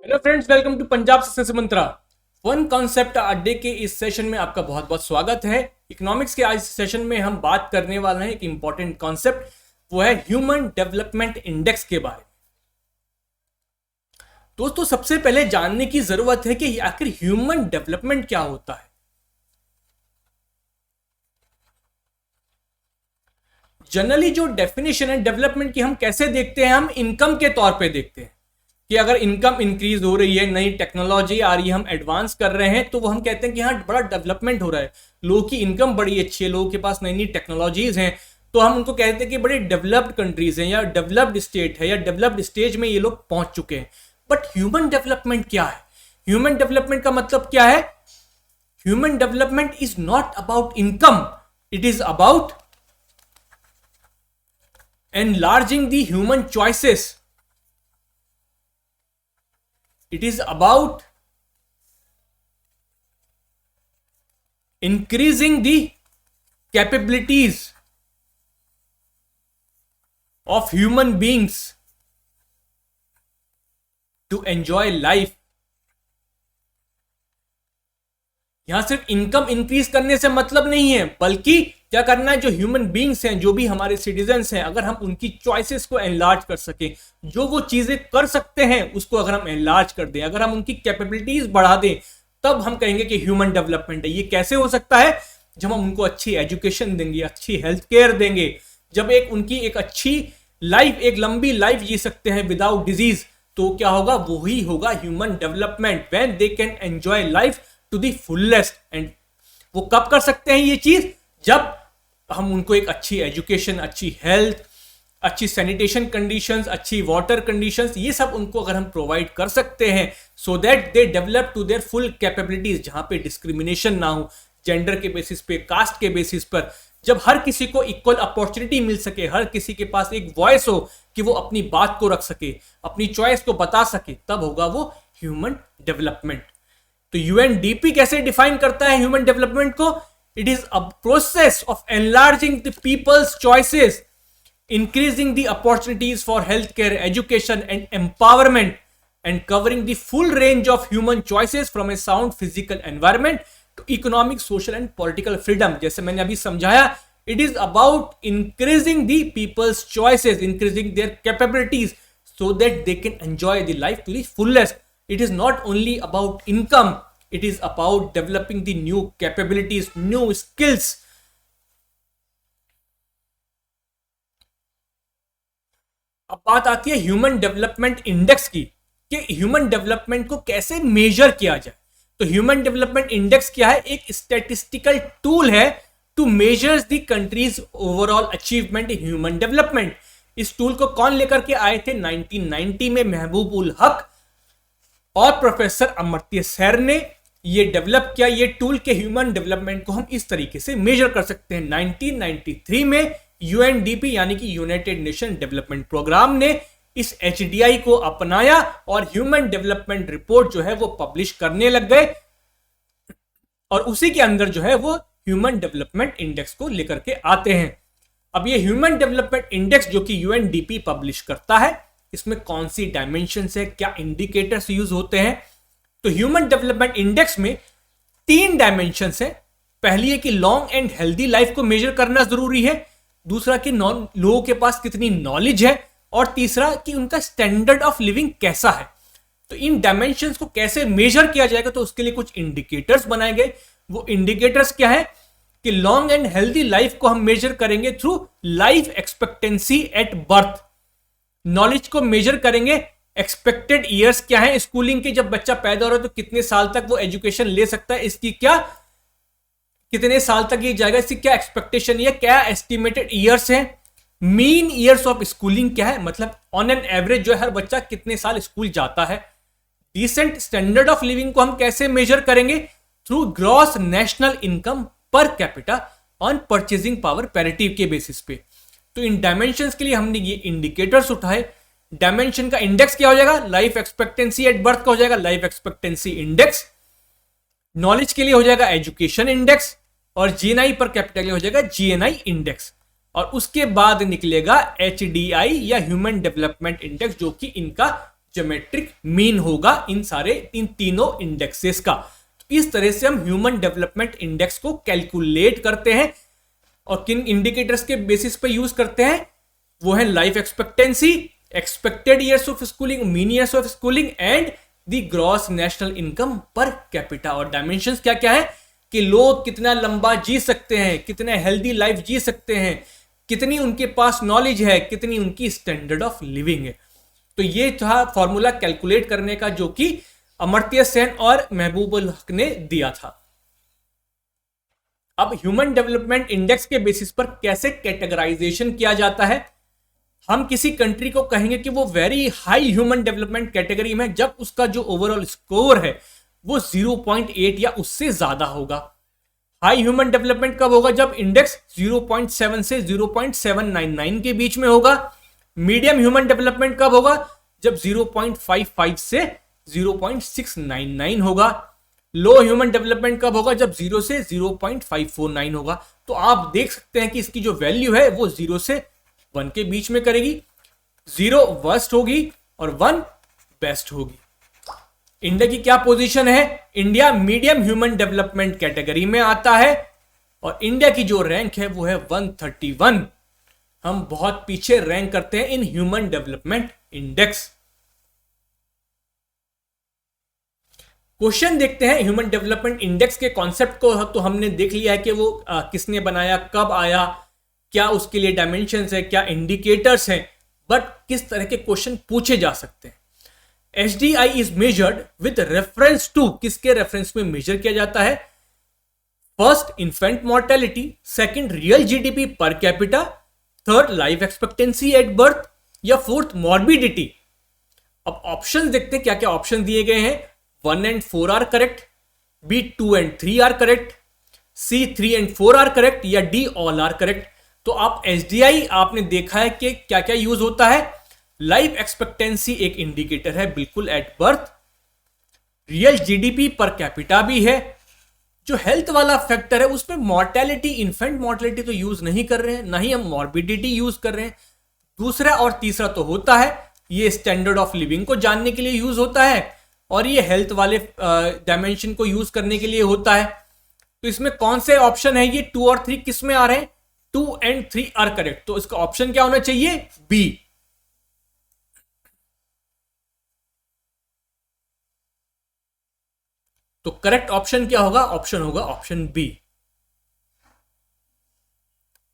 Hello friends, welcome to Punjab success mantra. One concept अड्डे के इस सेशन में आपका बहुत बहुत स्वागत है। इकोनॉमिक्स के आज सेशन में हम बात करने वाले हैं एक इंपॉर्टेंट कॉन्सेप्ट, वो है ह्यूमन डेवलपमेंट इंडेक्स के बारे में। दोस्तों, सबसे पहले जानने की जरूरत है कि आखिर ह्यूमन डेवलपमेंट क्या होता है। जनरली जो डेफिनेशन है डेवलपमेंट की हम कैसे देखते हैं, हम इनकम के तौर पे देखते हैं कि अगर इनकम इंक्रीज हो रही है, नई टेक्नोलॉजी आ रही है, हम एडवांस कर रहे हैं, तो वो हम कहते हैं कि हाँ बड़ा डेवलपमेंट हो रहा है, लोगों की इनकम बड़ी अच्छी है, लोगों के पास नई नई टेक्नोलॉजीज हैं, तो हम उनको कहते हैं कि बड़े डेवलप्ड कंट्रीज हैं या डेवलप्ड स्टेट है या डेवलप्ड स्टेज में ये लोग पहुंच चुके हैं। बट ह्यूमन डेवलपमेंट क्या है? ह्यूमन डेवलपमेंट का मतलब क्या है? Human development is not about income, it is about enlarging the human choices. It is about increasing the capabilities of human beings to enjoy life. यहां सिर्फ इनकम इंक्रीज करने से मतलब नहीं है, बल्कि क्या करना है, जो ह्यूमन बींग्स हैं, जो भी हमारे सिटीजन्स हैं, अगर हम उनकी चॉइसेस को एनलार्ज कर सकें, जो वो चीजें कर सकते हैं उसको अगर हम एनलार्ज कर दें, अगर हम उनकी कैपेबिलिटीज बढ़ा दें, तब हम कहेंगे कि ह्यूमन डेवलपमेंट है। ये कैसे हो सकता है? जब हम उनको अच्छी एजुकेशन देंगे, अच्छी हेल्थ केयर देंगे, जब उनकी एक अच्छी लाइफ, एक लंबी लाइफ जी सकते हैं विदाउट डिजीज, तो क्या होगा? वही होगा human development, when they can enjoy life to the fullest. And वो कब कर सकते हैं ये चीज? जब हम उनको एक अच्छी एजुकेशन, अच्छी हेल्थ, अच्छी सैनिटेशन कंडीशंस, अच्छी वाटर कंडीशंस, ये सब उनको अगर हम प्रोवाइड कर सकते हैं, so that they develop to their full capabilities, जहां पे डिस्क्रिमिनेशन ना हो, जेंडर के बेसिस पे, कास्ट के बेसिस पर, जब हर किसी को इक्वल अपॉर्चुनिटी मिल सके, हर किसी के पास एक वॉइस हो कि वो अपनी बात को रख सके, अपनी चॉइस को बता सके, तब होगा वो ह्यूमन डेवलपमेंट। तो यूएनडीपी कैसे डिफाइन करता है ह्यूमन डेवलपमेंट को? It is a process of enlarging the people's choices, increasing the opportunities for healthcare, education, and empowerment, and covering the full range of human choices from a sound physical environment to economic, social, and political freedom. जैसे मैंने अभी समझाया, it is about increasing the people's choices, increasing their capabilities, so that they can enjoy the life to the fullest. It is not only about income. It is about developing the new capabilities, new skills. अब बात आती है human development index की, कि human development को कैसे major किया जाए। तो ह्यूमन डेवलपमेंट इंडेक्स क्या है? एक स्टैटिस्टिकल टूल है to measure the country's overall achievement in human development. इस टूल को कौन लेकर के आए थे? 1990 में महबूब उल हक और प्रोफेसर अमर्त्य सेन ने ये डेवलप किया। ये टूल के ह्यूमन डेवलपमेंट को हम इस तरीके से मेजर कर सकते हैं। 1993 में यूएनडीपी यानी कि यूनाइटेड नेशन डेवलपमेंट प्रोग्राम ने इस एचडीआई को अपनाया और ह्यूमन डेवलपमेंट रिपोर्ट जो है वो पब्लिश करने लग गए, और उसी के अंदर जो है वो ह्यूमन डेवलपमेंट इंडेक्स को लेकर के आते हैं। अब ये ह्यूमन डेवलपमेंट इंडेक्स जो कि यूएनडीपी पब्लिश करता है, इसमें कौन सी डायमेंशंस है, क्या इंडिकेटर्स यूज होते हैं? तो ह्यूमन डेवलपमेंट इंडेक्स में 3 डायमेंशंस है। पहली है कि लॉन्ग एंड हेल्दी लाइफ को मेजर करना जरूरी है, दूसरा कि लोगों के पास कितनी नॉलेज है, और तीसरा कि उनका स्टैंडर्ड ऑफ लिविंग कैसा है। तो इन डायमेंशंस को कैसे मेजर किया जाएगा? तो उसके लिए कुछ इंडिकेटर्स बनाए गए। वो इंडिकेटर्स क्या है? कि लॉन्ग एंड हेल्दी लाइफ को हम मेजर करेंगे through life expectancy at birth. Knowledge को मेजर करेंगे, एक्सपेक्टेड ईयर्स क्या है स्कूलिंग के, जब बच्चा पैदा हो रहा है तो कितने साल तक वो एजुकेशन ले सकता है, इसकी क्या, कितने साल तक ये जाएगा, इसकी क्या एक्सपेक्टेशन है, क्या एस्टिमेटेड ईयर्स है। मीन ईयर्स ऑफ स्कूलिंग क्या है, मतलब ऑन एन एवरेज जो है हर बच्चा कितने साल स्कूल जाता है। डिसेंट स्टैंडर्ड ऑफ लिविंग को हम कैसे मेजर करेंगे? Through gross national income per capita on purchasing power parity के बेसिस पे। तो इन डायमेंशंस के लिए हमने ये इंडिकेटर्स उठाए। डायमेंशन का इंडेक्स क्या हो जाएगा? लाइफ एक्सपेक्टेंसी एट बर्थ का हो जाएगा लाइफ एक्सपेक्टेंसी इंडेक्स। नॉलेज के लिए हो जाएगा एजुकेशन इंडेक्स, और जीएनआई पर कैपिटल के लिए हो जाएगा जीएनआई इंडेक्स। और उसके बाद निकलेगा एचडीआई या ह्यूमन डेवलपमेंट इंडेक्स, जो कि इनका ज्योमेट्रिक मीन होगा इन तीनों इंडेक्सेस का। तो इस तरह से हम ह्यूमन डेवलपमेंट इंडेक्स को कैलकुलेट करते हैं। और किन इंडिकेटर्स के बेसिस पे यूज करते हैं? वो है life expectancy, expected years of schooling, mean years of schooling and the gross national income per capita. और डायमेंशंस क्या क्या है कि लोग कितना लंबा जी सकते हैं, कितने हेल्दी लाइफ जी सकते हैं, कितनी उनके पास नॉलेज है, कितनी उनकी स्टैंडर्ड ऑफ लिविंग है। तो ये था फॉर्मूला कैलकुलेट करने का जो कि अमर्त्य सेन और महबूबुल हक ने दिया था। अब ह्यूमन डेवलपमेंट इंडेक्स के बेसिस पर कैसे कैटेगराइजेशन किया जाता है? हम किसी कंट्री को कहेंगे कि वो very high human development category में जब उसका जो ओवरऑल स्कोर है वो 0.8 या उससे ज्यादा होगा। हाई ह्यूमन डेवलपमेंट कब होगा? जब इंडेक्स 0.7 से 0.799 के बीच में होगा। मीडियम ह्यूमन डेवलपमेंट कब होगा? जब 0.55 से 0.699 होगा। लो ह्यूमन डेवलपमेंट कब होगा? जब 0 से 0.549 होगा। तो आप देख सकते हैं कि इसकी जो वैल्यू है वो 0 से 1 के बीच में करेगी। 0 वर्स्ट होगी और 1 बेस्ट होगी। इंडिया की क्या पोजीशन है? India medium human development category में आता है और इंडिया की जो रैंक है वो है 131। हम बहुत पीछे रैंक करते हैं इन ह्यूमन डेवलपमेंट इंडेक्स। क्वेश्चन देखते हैं ह्यूमन डेवलपमेंट इंडेक्स के कॉन्सेप्ट को। तो हमने देख लिया है कि वो किसने बनाया, कब आया, क्या उसके लिए डायमेंशंस है, क्या इंडिकेटर्स हैं, बट किस तरह के क्वेश्चन पूछे जा सकते हैं। HDI is measured with reference to, किसके रेफरेंस में मेजर किया जाता है? First infant mortality, second real GDP per capita, third life expectancy at birth या फोर्थ मॉर्बिडिटी। अब ऑप्शन देखते हैं क्या क्या ऑप्शन दिए गए हैं। 1 and 4 are correct, B 2 and 3 are correct, C 3 and 4 are correct या D ऑल आर करेक्ट। तो आप HDI आपने देखा है कि क्या क्या यूज होता है। लाइफ एक्सपेक्टेंसी एक इंडिकेटर है बिल्कुल at birth, real GDP per capita भी है। जो हेल्थ वाला फैक्टर है उसमें मॉर्टेलिटी, इन्फेंट मॉर्टेलिटी तो यूज नहीं कर रहे हैं, ना ही हम मॉर्बिडिटी यूज कर रहे हैं। दूसरा और तीसरा तो होता है, ये स्टैंडर्ड ऑफ लिविंग को जानने के लिए यूज होता है और ये हेल्थ वाले डायमेंशन को यूज करने के लिए होता है। तो इसमें कौन से ऑप्शन है? ये 2 और 3 किस में आ रहे हैं? 2 and 3 आर करेक्ट। तो इसका ऑप्शन क्या होना चाहिए? बी। तो करेक्ट ऑप्शन क्या होगा? ऑप्शन होगा ऑप्शन बी।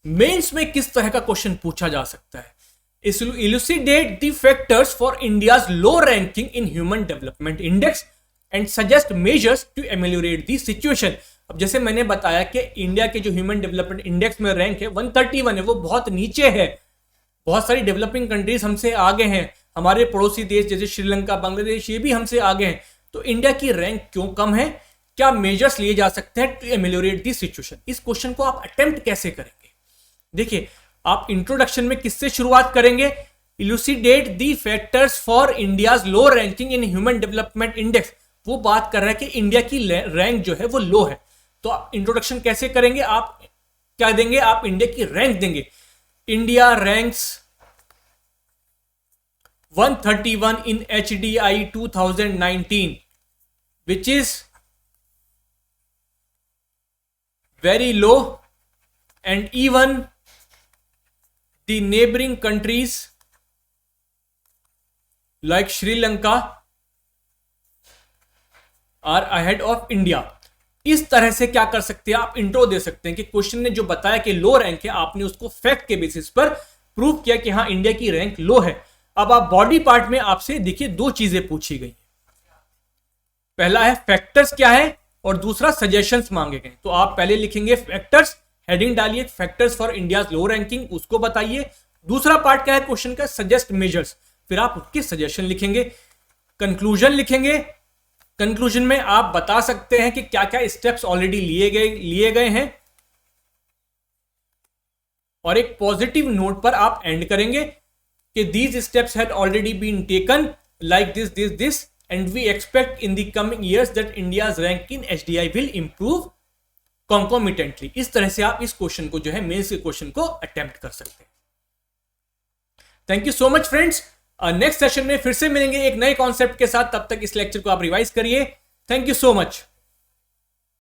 मेंस में किस तरह का क्वेश्चन पूछा जा सकता है? Elucidate the factors for India's low ranking in Human Development Index and suggest measures to ameliorate the situation। अब जैसे मैंने बताया कि इंडिया के जो ह्यूमन डेवलपमेंट इंडेक्स में रैंक है 131 है, वो बहुत नीचे है। बहुत सारी डेवलपिंग कंट्रीज हमसे आगे हैं, हमारे पड़ोसी देश जैसे श्रीलंका, बांग्लादेश, ये भी हमसे आगे हैं। तो इंडिया की रैंक क्यों कम है? क्या मेजर्स लिए जा सकते हैं टू एमेलियोरेट दी सिचुएशन? इस क्वेश्चन को आप अटेम्प्ट कैसे करेंगे? देखिए, आप इंट्रोडक्शन में किससे शुरुआत करेंगे? Elucidate the factors for India's low ranking in human development index. वो बात कर रहा है कि इंडिया की रैंक जो है वो लो है। तो आप इंट्रोडक्शन कैसे करेंगे? आप क्या देंगे? आप इंडिया की रैंक देंगे। India ranks 131 in HDI 2019, which is very low, and even the neighboring countries like Sri Lanka are ahead of India। इस तरह से क्या कर सकते हैं आप? इंट्रो दे सकते हैं कि क्वेश्चन ने जो बताया कि लो रैंक है, आपने उसको फैक्ट के बेसिस पर प्रूव किया कि हाँ इंडिया की रैंक लो है। अब आप बॉडी पार्ट में आपसे देखिए 2 चीजें पूछी गई। पहला है फैक्टर्स क्या है और दूसरा सजेशंस मांगे गए। तो आप पहले लिखेंगे फैक्टर्स, हेडिंग डालिए factors for India's low ranking, उसको बताइए। दूसरा पार्ट क्या है क्वेश्चन का? Suggest measures. फिर आप उसके सजेशन लिखेंगे। कंक्लूजन लिखेंगे। कंक्लूजन में आप बता सकते हैं कि क्या क्या स्टेप्स ऑलरेडी लिए गए हैं और एक पॉजिटिव नोट पर आप एंड करेंगे कि these steps had already been taken like this and we expect in the coming years that India's rank in HDI will improve concomitantly। इस तरह से आप इस क्वेश्चन को जो है मेंस के क्वेश्चन को अटेम्प्ट कर सकते हैं। Thank you so much friends. Next session में फिर से मिलेंगे एक नए कॉन्सेप्ट के साथ। तब तक इस लेक्चर को आप रिवाइज करिए। Thank you so much.